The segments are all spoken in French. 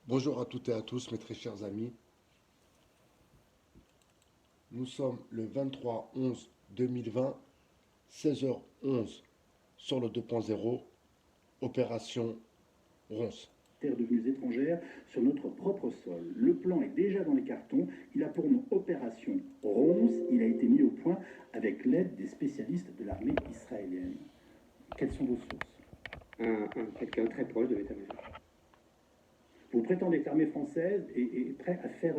Bonjour à toutes et à tous, mes très chers amis. Nous sommes le 23/11/2020, 16h11 sur le 2.0, opération Ronce. Terres devenues étrangères sur notre propre sol. Le plan est déjà dans les cartons. Il a pour nom Opération Ronce. Il a été mis au point avec l'aide des spécialistes de l'armée israélienne. Quelles sont vos sources? Quelqu'un très proche de l'état-major. Vous prétendez que l'armée française est prête à faire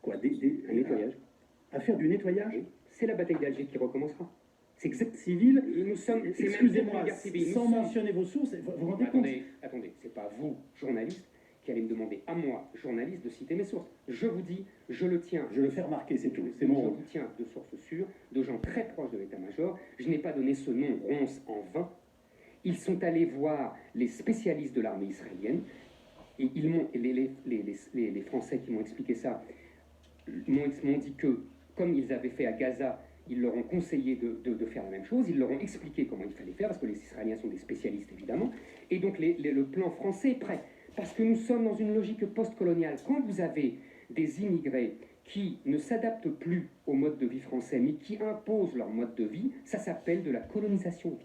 quoi Un nettoyage. À faire du nettoyage? Oui. C'est la bataille d'Alger qui recommencera. C'est exact civil. Nous sommes, c'est même Excusez-moi, une guerre civile. sans mentionner vos sources, vous vous rendez compte? Attendez, c'est pas vous, journaliste, qui allez me demander à moi, journaliste, de citer mes sources. Je vous dis, je le tiens. Je le fais remarquer, c'est tout. C'est Je mon rôle. vous tiens de sources sûres, de gens très proches de l'état-major. Je n'ai pas donné ce nom Ronce en vain. Ils sont allés voir les spécialistes de l'armée israélienne. Et ils m'ont, les Français qui m'ont expliqué ça m'ont dit que, comme ils avaient fait à Gaza, ils leur ont conseillé de faire la même chose, ils leur ont expliqué comment il fallait faire, parce que les Israéliens sont des spécialistes évidemment, et donc le plan français est prêt, parce que nous sommes dans une logique post-coloniale. Quand vous avez des immigrés qui ne s'adaptent plus au mode de vie français, mais qui imposent leur mode de vie, ça s'appelle de la colonisation.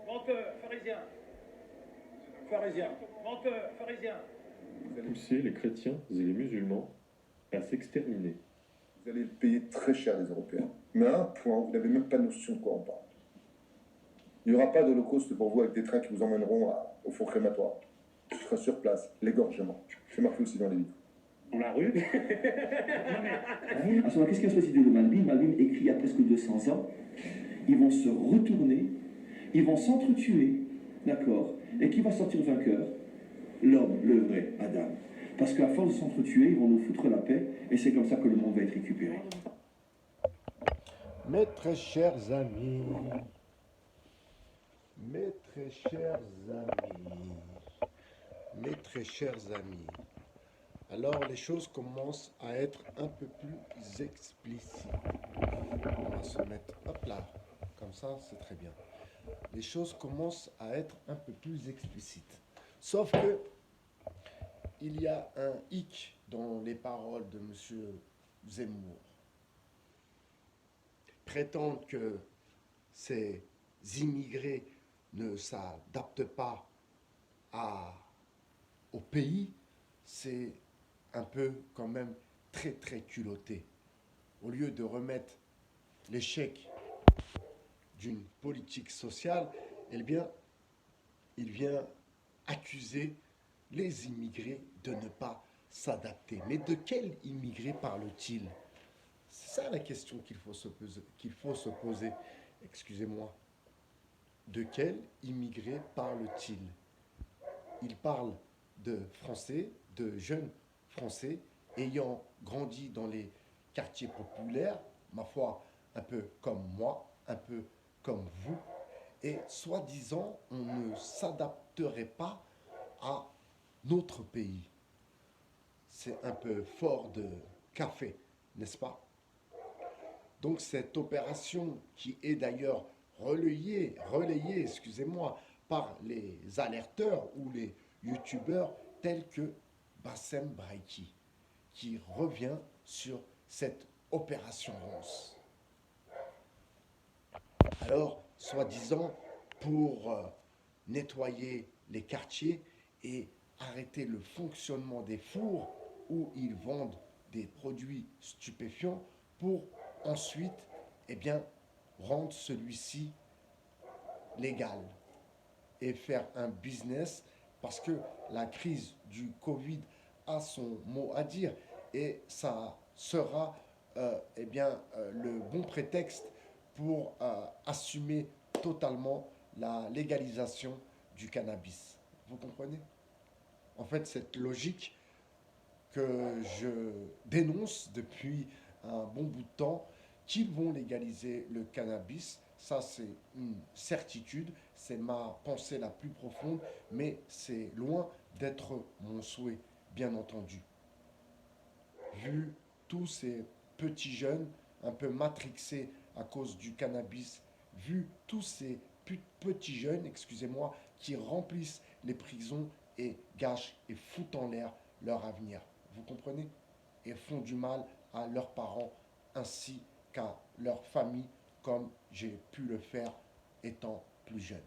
Menteur, pharisien. Pharisien. Menteur, pharisien. Vous allez pousser les chrétiens et les musulmans à s'exterminer. Vous allez le payer très cher, les Européens. Mais à un point, vous n'avez même pas notion de quoi on parle. Il n'y aura pas d'holocauste pour vous avec des trains qui vous emmèneront au fond crématoire. Ce sera sur place, l'égorgement. C'est marqué aussi dans les livres. Dans la rue? À ce moment, qu'est-ce qui va se passer de Malbim? Malbim écrit il y a presque 200 ans. Ils vont se retourner, ils vont s'entretuer, d'accord? Et qui va sortir vainqueur? L'homme, le vrai Adam. Parce qu'à force de s'entretuer, ils vont nous foutre la paix, et c'est comme ça que le monde va être récupéré. Mes très chers amis, mes très chers amis, mes très chers amis. Alors les choses commencent à être un peu plus explicites. On va se mettre, hop là, comme ça, c'est très bien. Les choses commencent à être un peu plus explicites. Sauf que il y a un hic dans les paroles de M. Zemmour. Prétendre que ces immigrés ne s'adaptent pas au pays, c'est un peu quand même très très culotté. Au lieu de remettre l'échec d'une politique sociale, eh bien, il vient accuser les immigrés de ne pas s'adapter. Mais de quels immigrés parle-t-il? C'est ça la question qu'il faut se poser. Excusez-moi. De quels immigrés parle-t-il? Il parle de Français, de jeunes Français ayant grandi dans les quartiers populaires, ma foi, un peu comme moi, un peu comme vous, et soi-disant, on ne s'adapterait pas à notre pays. C'est un peu fort de café, n'est-ce pas? Donc cette opération qui est d'ailleurs relayée, excusez-moi, par les alerteurs ou les youtubeurs tels que Bassem Braiki, qui revient sur cette opération Ronce. Alors, soi-disant, pour nettoyer les quartiers et arrêter le fonctionnement des fours où ils vendent des produits stupéfiants pour ensuite, eh bien, rendre celui-ci légal et faire un business parce que la crise du Covid a son mot à dire et ça sera le bon prétexte pour assumer totalement la légalisation du cannabis. Vous comprenez? En fait, cette logique que je dénonce depuis un bon bout de temps, qu'ils vont légaliser le cannabis, ça c'est une certitude, c'est ma pensée la plus profonde, mais c'est loin d'être mon souhait, bien entendu. Vu tous ces petits jeunes un peu matrixés à cause du cannabis, vu tous ces petits jeunes, excusez-moi, qui remplissent les prisons et gâchent et foutent en l'air leur avenir. Vous comprenez? Et font du mal à leurs parents ainsi qu'à leur famille, comme j'ai pu le faire étant plus jeune.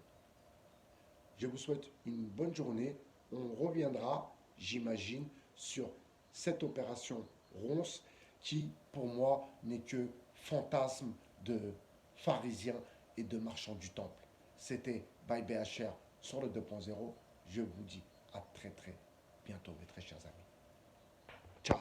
Je vous souhaite une bonne journée. On reviendra, j'imagine, sur cette opération Ronce qui, pour moi, n'est que fantasme de pharisiens et de marchands du temple. C'était By BHR sur le 2.0. Je vous dis à très très bientôt, mes très chers amis.